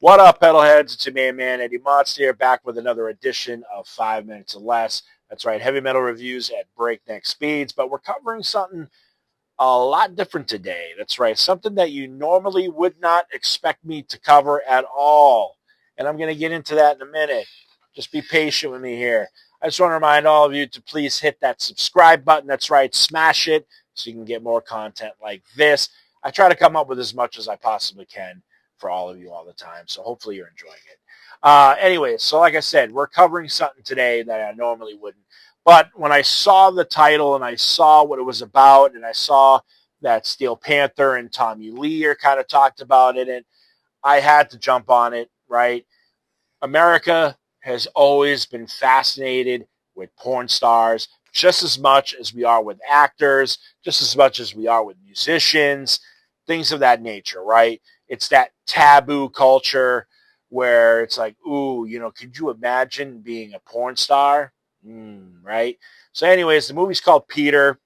What up, pedalheads? It's your main man, Eddie Monster, here, back with another edition of 5 Minutes or Less. That's right, heavy metal reviews at breakneck speeds, but we're covering something a lot different today. That's right, something that you normally would not expect me to cover at all. And I'm going to get into that in a minute. Just be patient with me here. I just want to remind all of you to please hit that subscribe button. That's right, smash it so you can get more content like this. I try to come up with as much as I possibly can for all of you all the time. So hopefully you're enjoying it. Anyway, so like I said, we're covering something today that I normally wouldn't. But when I saw the title and I saw what it was about and I saw that Steel Panther and Tommy Lee are kind of talked about it, and I had to jump on it, right? America has always been fascinated with porn stars just as much as we are with actors, just as much as we are with musicians, things of that nature, right? It's that taboo culture where it's like, ooh, could you imagine being a porn star? Right? So anyways, the movie's called Peter,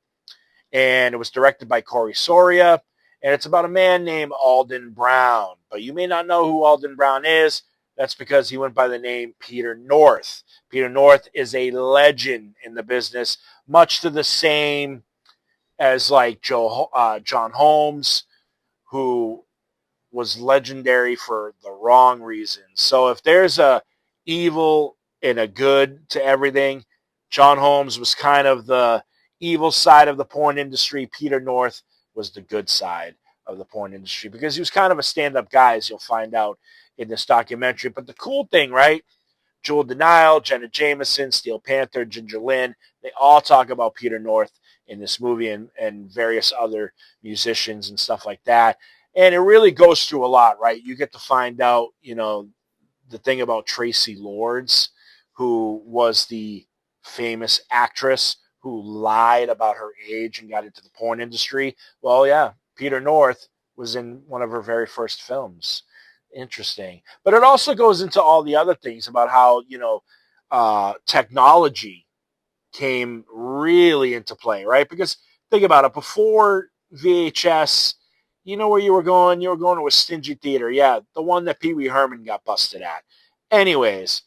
and it was directed by Corey Soria, and it's about a man named Alden Brown. But you may not know who Alden Brown is. That's because he went by the name Peter North. Peter North is a legend in the business, much to the same as like John Holmes, who was legendary for the wrong reasons. So if there's a evil and a good to everything, John Holmes was kind of the evil side of the porn industry. Peter North was the good side of the porn industry because he was kind of a stand-up guy, as you'll find out in this documentary. But the cool thing, right? Jewel Denial, Jenna Jameson, Steel Panther, Ginger Lynn, they all talk about Peter North in this movie and various other musicians and stuff like that. And it really goes through a lot, right? You get to find out, the thing about Tracy Lords, who was the famous actress who lied about her age and got into the porn industry. Well, yeah, Peter North was in one of her very first films. Interesting. But it also goes into all the other things about how, technology came really into play, right? Because think about it, before VHS, you know where you were going? You were going to a stingy theater. Yeah, the one that Pee Wee Herman got busted at. Anyways,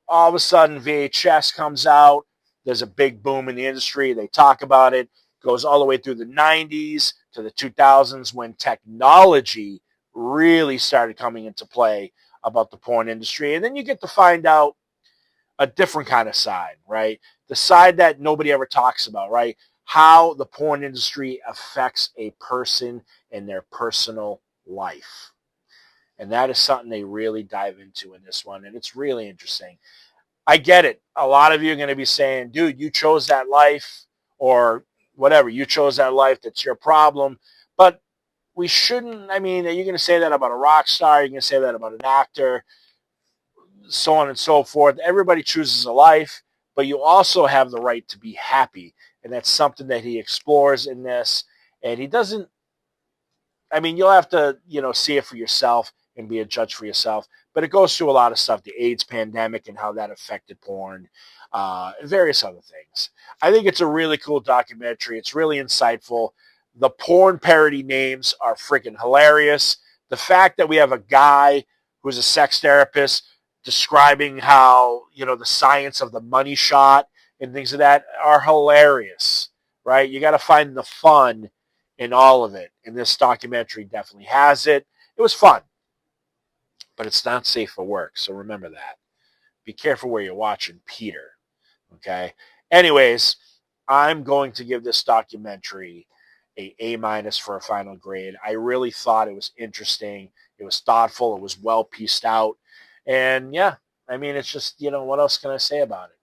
all of a sudden VHS comes out. There's a big boom in the industry. They talk about it. Goes all the way through the 90s to the 2000s when technology really started coming into play about the porn industry. And then you get to find out a different kind of side, right? The side that nobody ever talks about, right? How the porn industry affects a person in their personal life. And that is something they really dive into in this one. And it's really interesting. I get it. A lot of you are going to be saying, dude, you chose that life, or whatever. You chose that life. That's your problem. But we shouldn't, are you going to say that about a rock star? You're going to say that about an actor? So on and so forth. Everybody chooses a life, but you also have the right to be happy. And that's something that he explores in this. And he doesn't, you'll have to, see it for yourself and be a judge for yourself. But it goes through a lot of stuff, the AIDS pandemic and how that affected porn, and various other things. I think it's a really cool documentary. It's really insightful. The porn parody names are freaking hilarious. The fact that we have a guy who's a sex therapist describing how, the science of the money shot and things of that are hilarious, right? You got to find the fun in all of it. And this documentary definitely has it. It was fun, but it's not safe for work. So remember that. Be careful where you're watching Peter. Okay. Anyways, I'm going to give this documentary a minus for a final grade. I really thought it was interesting. It was thoughtful. It was well pieced out. And yeah, it's just, what else can I say about it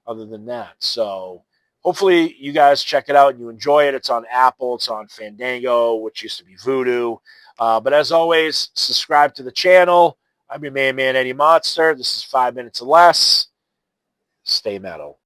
other than that? So hopefully you guys check it out and you enjoy it. It's on Apple. It's on Fandango, which used to be Vudu. But as always, subscribe to the channel. I'm your main man, Eddie Monster. This is 5 Minutes or Less. Stay metal.